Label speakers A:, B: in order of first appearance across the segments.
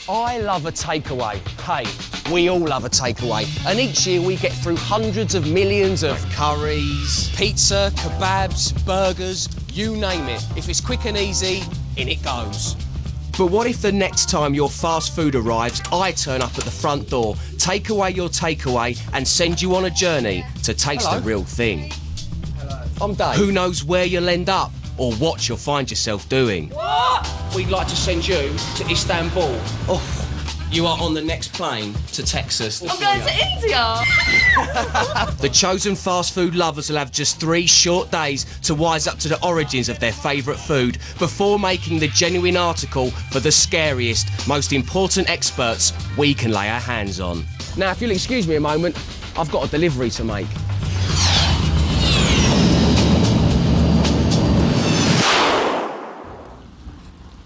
A: I love a takeaway. Hey, we all love a takeaway. And each year we get through hundreds of millions of curries, pizza, kebabs, burgers, you name it. If it's quick and easy, in it goes. But what if the next time your fast food arrives, I turn up at the front door, take away your takeaway and send you on a journey to taste the real thing?
B: Hello.
A: I'm Dave. Who knows where you'll end up or what you'll find yourself doing?
B: What?
A: We'd like to send you to Istanbul. Oh, you are on the next plane to Texas.
C: I'm going to India.
A: The chosen fast food lovers will have just 3 short days to wise up to the origins of their favourite food before making the genuine article for the scariest, most important experts we can lay our hands on. Now, if you'll excuse me a moment, I've got a delivery to make.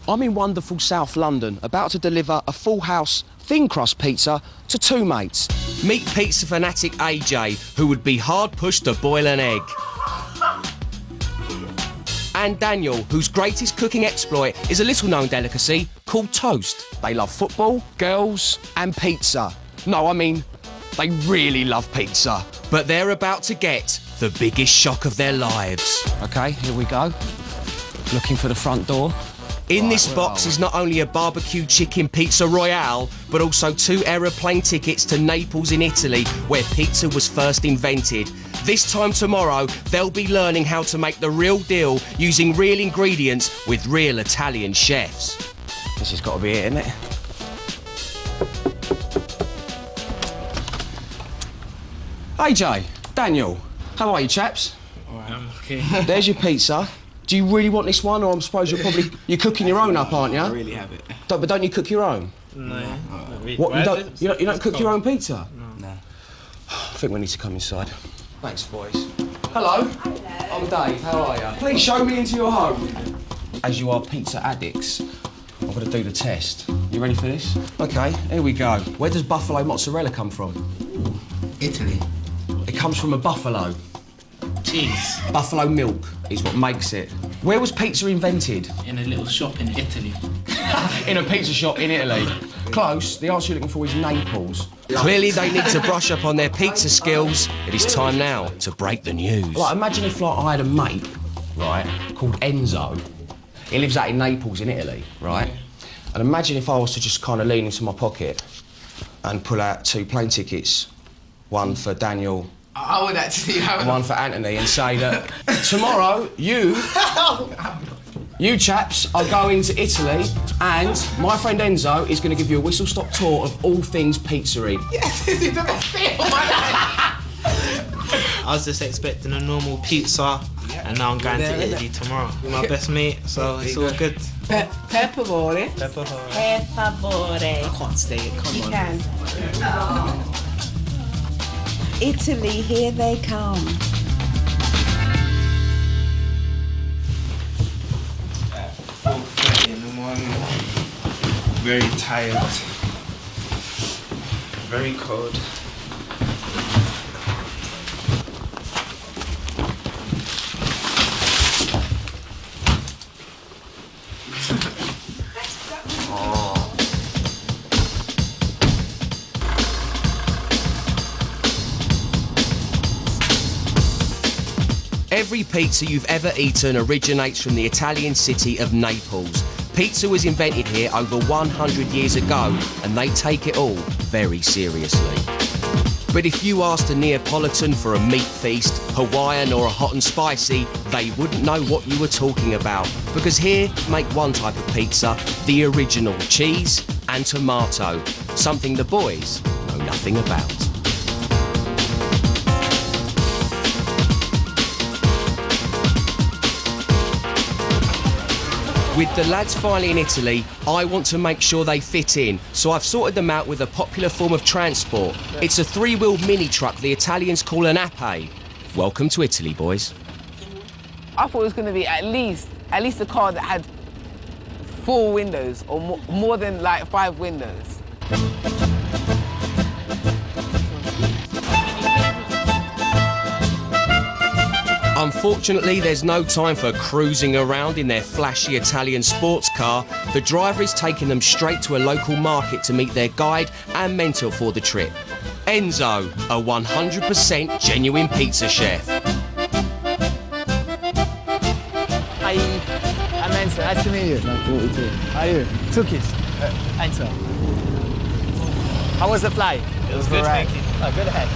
A: I'm in wonderful South London, about to deliver a full house thin crust pizza to 2 mates. Meet pizza fanatic AJ, who would be hard pushed to boil an egg. And Daniel, whose greatest cooking exploit is a little known delicacy called toast. They love football, girls and pizza. No, I mean, they really love pizza. But they're about to get the biggest shock of their lives. OK, here we go. Looking for the front door. In this box is not only a barbecue chicken pizza royale, but also 2 aeroplane tickets to Naples in Italy, where pizza was first invented. This time tomorrow, they'll be learning how to make the real deal using real ingredients with real Italian chefs. This has got to be it, isn't it? AJ, Daniel, how are you, chaps?
B: All right, I'm okay.
A: There's your pizza. Do you really want this one, or I suppose you're cooking your own up, aren't you?
B: I really have it.
A: But don't you cook your own?
B: No, not really.
A: What, you don't cook your own pizza?
B: No.
A: I think we need to come inside. Thanks, boys. Hello.
C: Hello.
A: I'm Dave. How are you? Please show me into your home. As you are pizza addicts, I'm going to do the test. You ready for this? OK, here we go. Where does buffalo mozzarella come from?
B: Italy.
A: It comes from a buffalo.
B: Cheese.
A: Buffalo milk is what makes it. Where was pizza invented?
B: In a little shop in Italy.
A: In a pizza shop in Italy. Close. The answer you're looking for is Naples. Clearly they need to brush up on their pizza skills. It is time now to break the news. Like, imagine if I had a mate, right, called Enzo. He lives out in Naples in Italy, right? And imagine if I was to just kind of lean into my pocket and pull out 2 plane tickets, one for Daniel,
B: I would actually have
A: one for Anthony, and say that tomorrow you chaps are going to Italy, and my friend Enzo is going to give you a whistle-stop tour of all things pizzeria.
B: Yes, this is the best thing of my life. I was just expecting a normal pizza, and now I'm going to Italy tomorrow with my best mate, so it's all good.
D: Per favore.
B: Per favore.
C: Per favore.
B: I can't stay it, come
D: You
B: on.
D: can. Italy, here they come.
B: 4:30 in the morning. Very tired. Very cold.
A: Every pizza you've ever eaten originates from the Italian city of Naples. Pizza was invented here over 100 years ago, and they take it all very seriously. But if you asked a Neapolitan for a meat feast, Hawaiian or a hot and spicy, they wouldn't know what you were talking about. Because here, make one type of pizza, the original, cheese and tomato, something the boys know nothing about. With the lads finally in Italy, I want to make sure they fit in, so I've sorted them out with a popular form of transport. It's a 3-wheeled mini truck the Italians call an ape. Welcome to Italy, boys.
E: I thought it was going to be at least a car that had 4 windows or more than like 5 windows.
A: Unfortunately, there's no time for cruising around in their flashy Italian sports car. The driver is taking them straight to a local market to meet their guide and mentor for the trip. Enzo, a 100% genuine pizza chef.
F: I'm Enzo. Nice to meet you. Nice to meet you too. How are you? Tukis. Enzo. How was the flight?
B: It was good, thank you.
F: Oh, good ahead.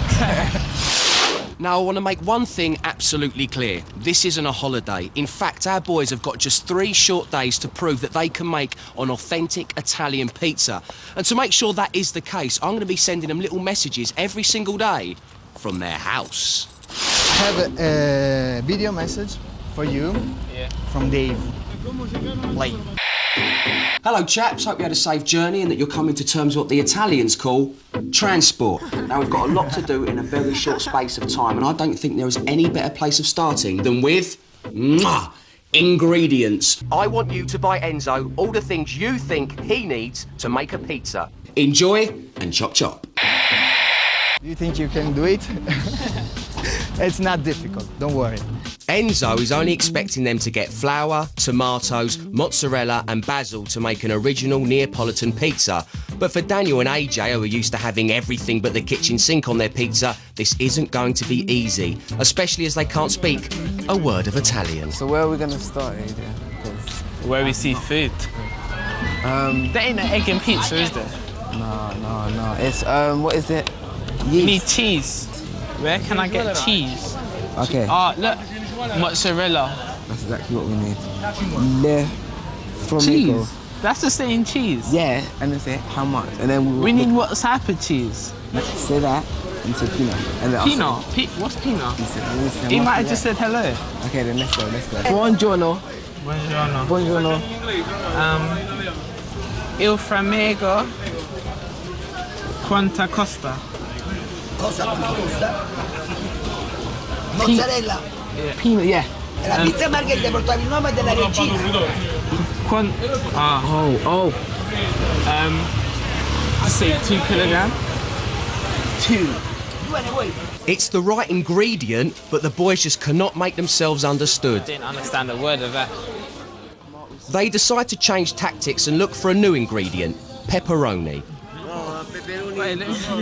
A: Now, I want to make one thing absolutely clear. This isn't a holiday. In fact, our boys have got just 3 short days to prove that they can make an authentic Italian pizza. And to make sure that is the case, I'm going to be sending them little messages every single day from their house.
F: I have a video message for you from Dave. Play.
A: Hello, chaps. Hope you had a safe journey and that you're coming to terms with what the Italians call transport. Now, we've got a lot to do in a very short space of time, and I don't think there is any better place of starting than with ingredients. I want you to buy Enzo all the things you think he needs to make a pizza. Enjoy and chop chop.
F: Do you think you can do it? It's not difficult, don't worry.
A: Enzo is only expecting them to get flour, tomatoes, mozzarella and basil to make an original Neapolitan pizza. But for Daniel and AJ, who are used to having everything but the kitchen sink on their pizza, this isn't going to be easy, especially as they can't speak a word of Italian.
E: So where are we going to start, AJ?
B: Where we see food. There ain't no egg and pizza, is there?
E: No. It's, what is it?
B: You need cheese. Where can I get cheese?
E: Okay.
B: Oh, look. Mozzarella.
E: That's exactly what we need. Le Flamenco.
B: Cheese? That's the same cheese?
E: Yeah, and then say how much. And then
B: we need what type of cheese?
E: Say that and say Pino. And then
B: Pino? What's Pino? He might have just said hello.
E: Okay, then let's go. Buongiorno.
B: Buongiorno.
E: Buongiorno.
B: Il framego. Quanta costa?
G: Cosa costa? Mozzarella.
E: Pino, yeah.
G: La pizza margherita portava il nome della regina.
B: Just say 2 kilograms.
E: 2.
A: It's the right ingredient, but the boys just cannot make themselves understood.
B: Didn't understand a word of that.
A: They decide to change tactics and look for a new ingredient, pepperoni.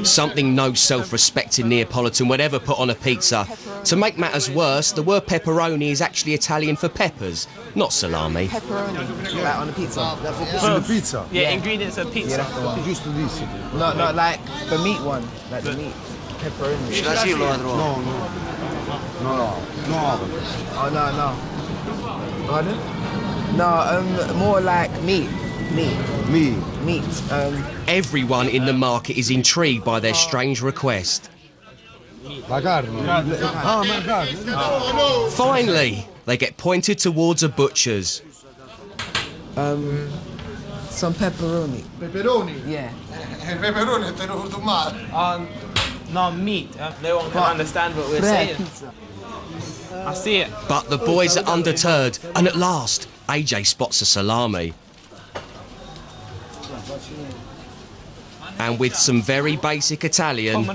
A: Something no self-respecting Neapolitan would ever put on a pizza. To make matters worse, the word pepperoni is actually Italian for peppers, not salami.
E: Pepperoni, like on a pizza.
H: On the pizza?
B: Yeah, ingredients of pizza.
E: Yeah, that's the one.
H: Giusto this.
E: No, like the meat one. Like the meat. Pepperoni.
H: No.
E: Oh, no. Pardon? No, more like meat. Meat.
A: Everyone in the market is intrigued by their strange request.
H: La carne. Ah, ma carne.
A: Finally, they get pointed towards a butcher's.
E: Some pepperoni.
H: Pepperoni?
E: Yeah.
H: Il peperone è tenuto male.
B: No, meat. No one can understand what we're saying.
E: Pizza.
B: I see it.
A: But the boys are undeterred, and at last, AJ spots a salami. And with some very basic Italian,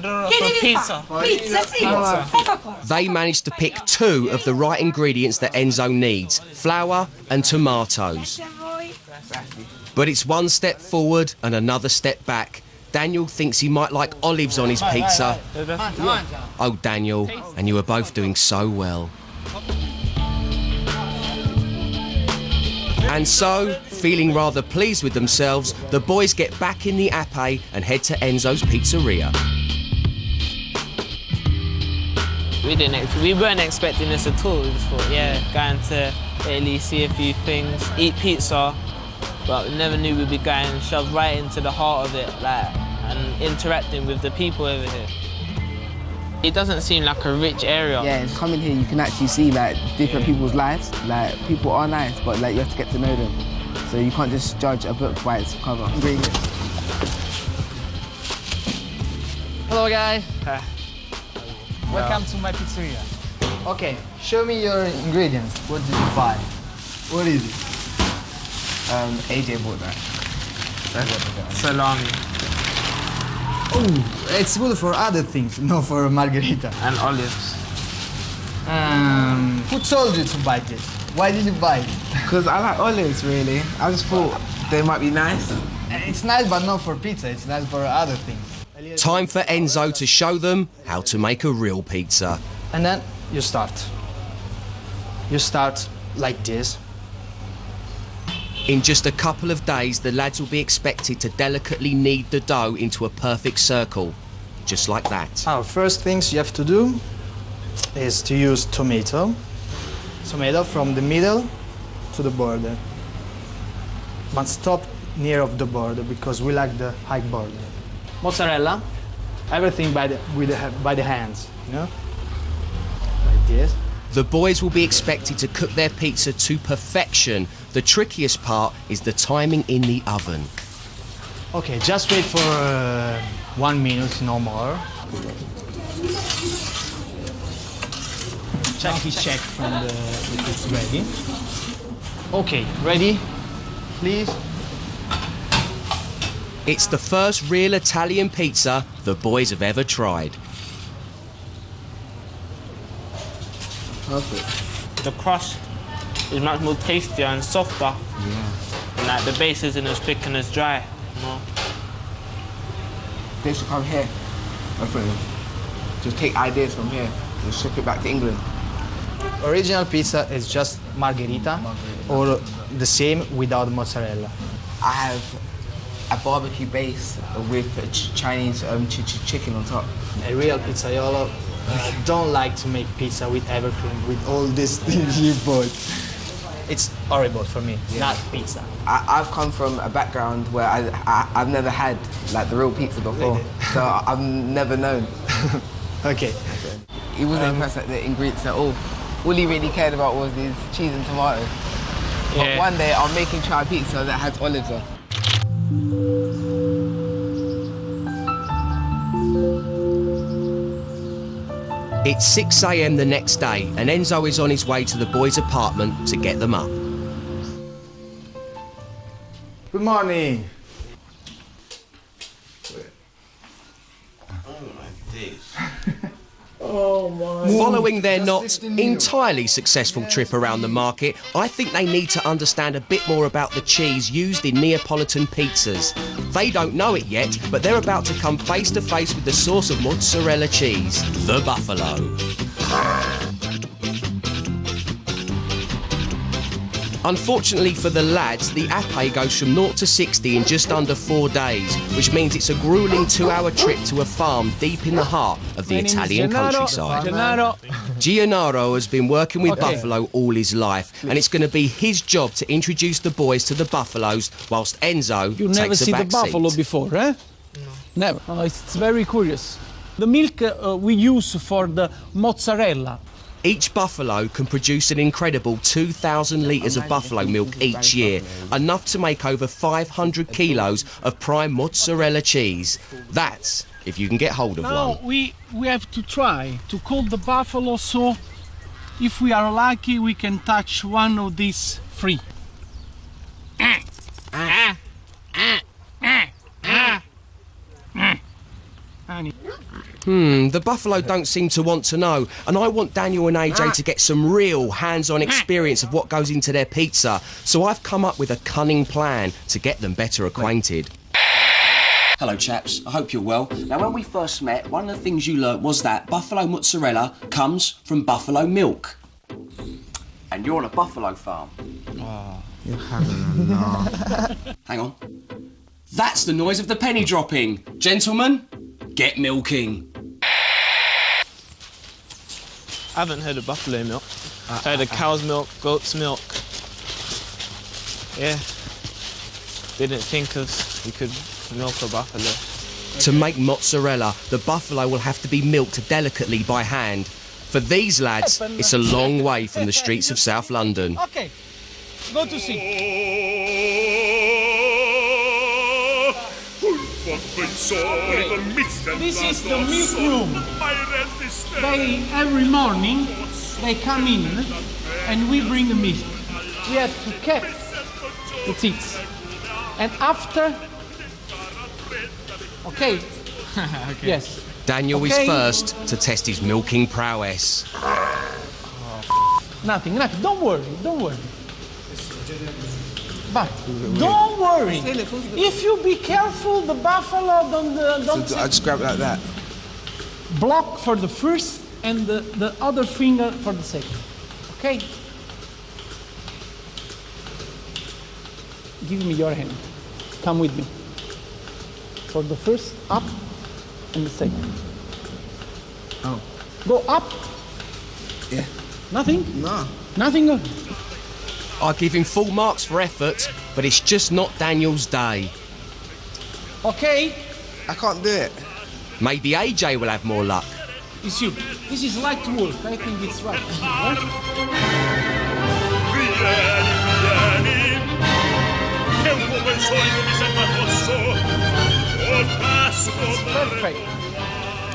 B: Pizza.
D: Pizza, sì. Ecco qua.
A: they managed to pick 2 of the right ingredients that Enzo needs, flour and tomatoes. But it's one step forward and another step back. Daniel thinks he might like olives on his pizza. Oh, Daniel, and you were both doing so well. And so, feeling rather pleased with themselves, the boys get back in the Ape and head to Enzo's pizzeria.
B: We weren't expecting this at all. We just thought, going to Italy, see a few things, eat pizza, but we never knew we'd be going shoved right into the heart of it, and interacting with the people over here. It doesn't seem like a rich area.
E: Yeah, coming here you can actually see like different people's lives. Like people are nice, but like you have to get to know them. So you can't just judge a book by its cover.
F: Hello, guys. Welcome to my pizzeria. Okay, show me your ingredients. What did you buy? What is it?
E: AJ bought that.
B: Salami
F: Oh, it's good for other things, not for margarita.
B: and olives.
F: Who told you to buy this? Why did you buy it?
E: Because I like olives, really. I just thought they might be nice.
F: It's nice, but not for pizza. It's nice for other things.
A: Time for Enzo to show them how to make a real pizza.
F: And then you start. You start like this.
A: In just a couple of days, the lads will be expected to delicately knead the dough into a perfect circle, just like that.
F: Now, first things you have to do is to use tomato. Tomato from the middle to the border. But stop near of the border because we like the high border. Mozzarella, everything by the hands, you know? Like this.
A: The boys will be expected to cook their pizza to perfection. The trickiest part is the timing in the oven.
F: Okay, just wait for 1 minute, no more. Check from if it's ready. Okay, ready? Please.
A: It's the first real Italian pizza the boys have ever tried.
E: Perfect.
B: The crust is much more tastier and softer.
E: Yeah.
B: And like the base isn't as thick and as dry. You know?
E: They should come here. My friend. Just take ideas from here and ship it back to England.
F: Original pizza is just margherita, or the same without mozzarella.
E: I have a barbecue base with Chinese chicken on top.
F: A real pizzaiolo don't like to make pizza with everything, with all these things you bought. It's horrible for me, not pizza.
E: I've come from a background where I've never had like the real pizza before, so I've never known.
F: Okay.
E: He wasn't impressed at the ingredients at all. All he really cared about was these cheese and tomatoes. But
B: Yeah.
E: one day I'll make him try a pizza that has olives on.
A: It's 6 a.m. the next day, and Enzo is on his way to the boys' apartment to get them up.
F: Good morning.
A: Following their not entirely successful trip around the market, I think they need to understand a bit more about the cheese used in Neapolitan pizzas. They don't know it yet, but they're about to come face to face with the source of mozzarella cheese, the buffalo. Unfortunately for the lads, the ape goes from 0 to 60 in just under 4 days, which means it's a grueling 2-hour trip to a farm deep in the heart of the Italian countryside. Gennaro has been working with buffalo all his life, and it's going to be his job to introduce the boys to the buffaloes, whilst Enzo
I: You never
A: takes a
I: see the
A: back
I: buffalo
A: seat.
I: before, eh? No. Never. Oh, it's very curious. The milk we use for the mozzarella.
A: Each buffalo can produce an incredible 2,000 litres of buffalo milk each year, enough to make over 500 kilos of prime mozzarella cheese. That's if you can get hold of
I: Now
A: one.
I: we have to try to call the buffalo, so if we are lucky we can touch one of these free.
A: The buffalo don't seem to want to know, and I want Daniel and AJ to get some real hands-on experience of what goes into their pizza, so I've come up with a cunning plan to get them better acquainted.
J: Hello chaps, I hope you're well. Now when we first met, one of the things you learnt was that buffalo mozzarella comes from buffalo milk. And you're on a buffalo farm.
E: You're having a laugh.
J: Hang on. That's the noise of the penny dropping. Gentlemen, get milking.
B: I haven't heard of buffalo milk. I've heard of cow's milk, goat's milk. Yeah. Didn't think of you could milk a buffalo.
A: To make mozzarella, the buffalo will have to be milked delicately by hand. For these lads, it's a long way from the streets of South London.
I: Okay, go to see. This is the milk room. Every morning they come in and we bring the milk. We have to keep the teats. And after, okay. Yes.
A: Daniel is
I: Okay.
A: first to test his milking prowess.
I: Nothing. Don't worry. But don't worry. If you be careful, the buffalo don't.
K: So I just grab it like that.
I: Block for the first and the other finger for the second. Okay? Give me your hand. Come with me. For the first, up, and the second.
K: Oh.
I: Go up.
K: Yeah.
I: Nothing?
K: No.
I: Nothing good.
A: I give him full marks for effort, but it's just not Daniel's day.
I: Okay?
K: I can't do it.
A: Maybe AJ will have more luck.
I: It's you. This is light work. I think it's right. Perfect.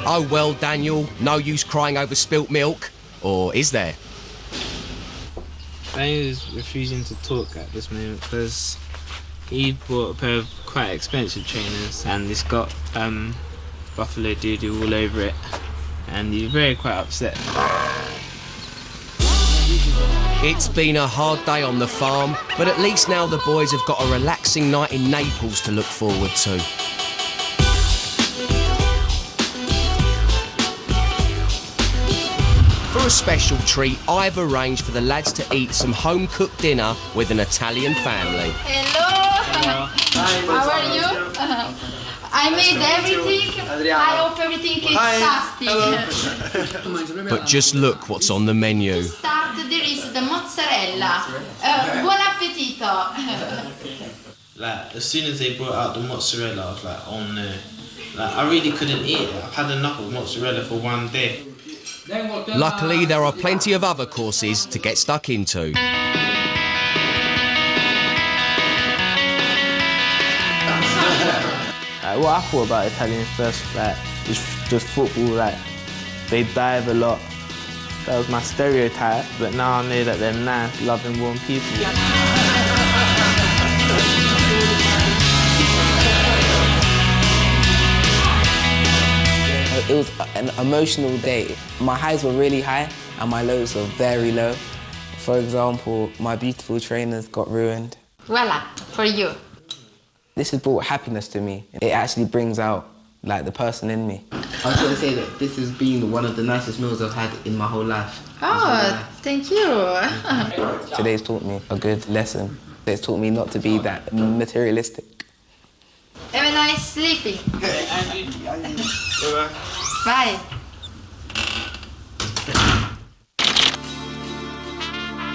A: Oh well, Daniel, no use crying over spilt milk. Or is there?
B: Daniel is refusing to talk at this moment because he bought a pair of quite expensive trainers and it's got buffalo doo-doo all over it and he's quite upset.
A: It's been a hard day on the farm, but at least now the boys have got a relaxing night in Naples to look forward to. For a special treat, I've arranged for the lads to eat some home-cooked dinner with an Italian family.
D: Hello. How are you? I made everything. I hope everything is tasty.
A: But just look what's on the menu.
D: Start, there is the mozzarella. Buon appetito.
B: Like, as soon as they brought out the mozzarella, I was like, oh no. Like, I really couldn't eat it. I've had enough of mozzarella for one day.
A: Luckily, there are plenty of other courses to get stuck into.
B: What I thought about Italians first, like, is just football, like, they dive a lot. That was my stereotype, but now I know that they're nice, loving, warm people.
E: It was an emotional day. My highs were really high and my lows were very low. For example, my beautiful trainers got ruined.
D: Voila, for you.
E: This has brought happiness to me. It actually brings out, like, the person in me.
L: I was going to say that this has been one of the nicest meals I've had in my whole life.
D: Oh, thank you.
E: Today's taught me a good lesson. It's taught me not to be that materialistic.
D: Have a nice sleeping. Bye.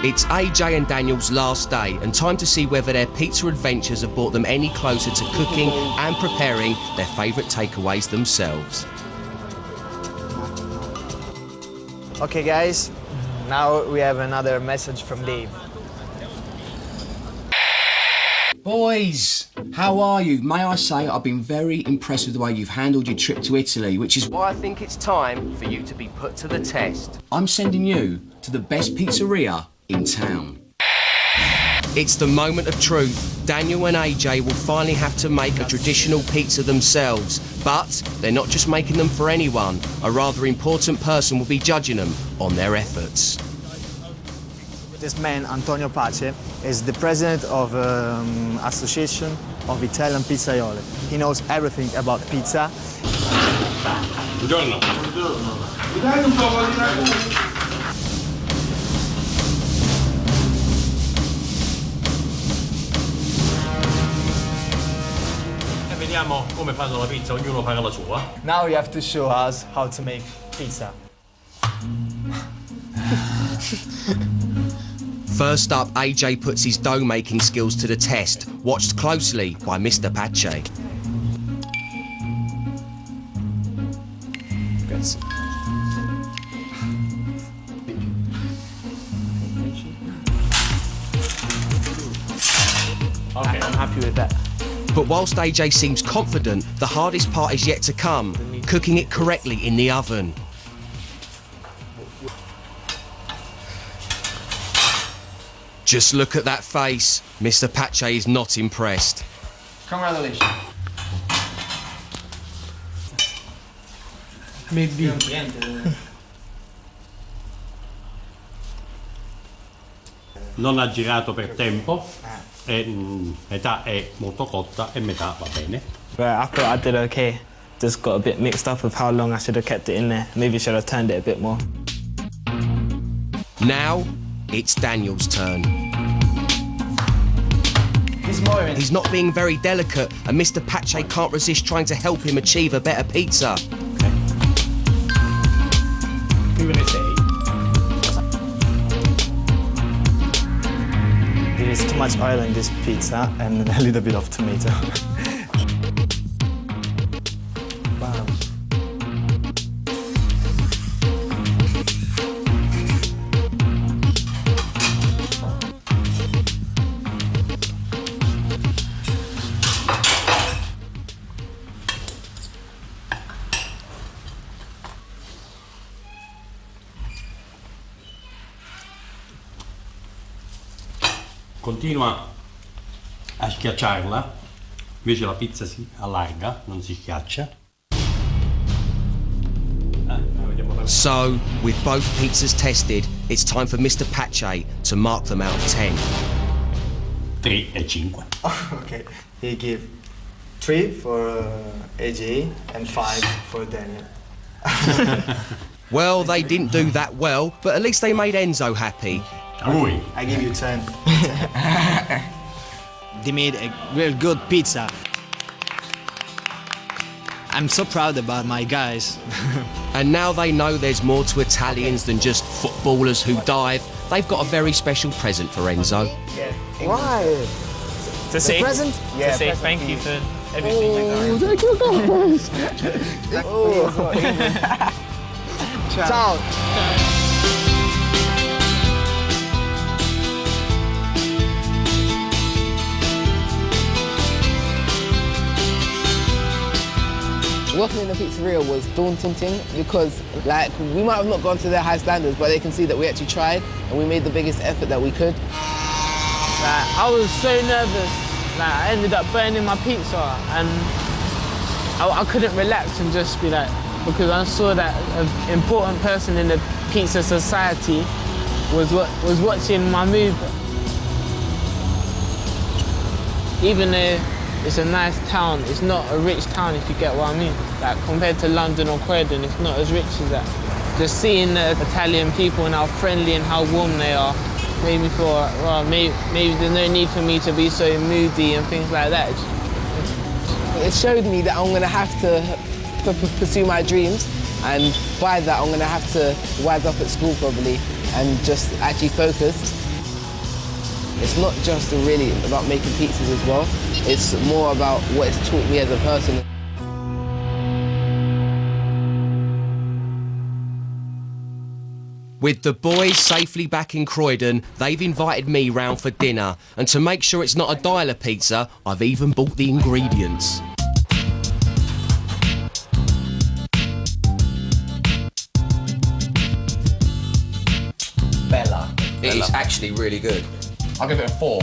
A: It's AJ and Daniel's last day and time to see whether their pizza adventures have brought them any closer to cooking and preparing their favourite takeaways themselves.
F: Okay guys, now we have another message from Dave.
J: Boys, how are you? May I say I've been very impressed with the way you've handled your trip to Italy, which is
A: why I think it's time for you to be put to the test.
J: I'm sending you to the best pizzeria in town.
A: It's the moment of truth. Daniel and AJ will finally have to make a traditional pizza themselves, but they're not just making them for anyone. A rather important person will be judging them on their efforts.
F: This man, Antonio Pace, is the president of Association of Italian Pizzaioli. He knows everything about pizza.
H: Buongiorno.
M: Vediamo come fanno la pizza, ognuno paga la sua.
F: Now you have to show us how to make pizza.
A: First up, AJ puts his dough-making skills to the test, watched closely by Mr. Pace.
F: Grazie.
B: Okay, I'm happy with that.
A: But whilst AJ seems confident, the hardest part is yet to come, cooking it correctly in the oven. Just look at that face. Mr. Pace is not impressed.
K: Congratulations.
I: Maybe.
M: non ha girato per tempo, e metà è molto cotta e metà va bene.
B: Right, I thought I did okay. Just got a bit mixed up with how long I should have kept it in there. Maybe should have turned it a bit more.
A: Now, it's Daniel's turn. He's not being very delicate, and Mr. Pache can't resist trying to help him achieve a better pizza.
F: There is too much oil in this pizza and a little bit of tomato. Wow.
M: Continua a schiacciarla, invece la pizza si allarga, non si schiaccia.
A: So, with both pizzas tested, it's time for Mr. Pache to mark them out of 10.
M: 3 e 5.
F: Okay, he gave 3 for AJ and 5 for Daniel.
A: Well, they didn't do that well, but at least they made Enzo happy.
F: Okay, I give you 10.
N: They made a real good pizza. I'm so proud about my guys.
A: And now they know there's more to Italians than just footballers who dive. They've got a very special present for Enzo.
F: Yeah.
N: Why?
B: To say
F: present?
B: To say thank you for everything.
N: Oh, thank you guys.
F: Ciao.
E: Working in a pizzeria was daunting because, like, we might have not gone to their high standards, but they can see that we actually tried and we made the biggest effort that we could.
B: Like, I was so nervous. Like, I ended up burning my pizza, and I couldn't relax and just be like, because I saw that an important person in the pizza society was watching my move. Even though it's a nice town, it's not a rich town, if you get what I mean. Like, compared to London or Croydon, it's not as rich as that. Just seeing the Italian people and how friendly and how warm they are made me feel, well, maybe there's no need for me to be so moody and things like that.
E: It showed me that I'm going to have to pursue my dreams, and by that I'm going to have to wise up at school probably and just actually focus. It's not just really about making pizzas as well, it's more about what it's taught me as a person.
A: With the boys safely back in Croydon, they've invited me round for dinner, and to make sure it's not a dialer pizza, I've even bought the ingredients.
J: Bella. It is actually really good. I'll give it a 4.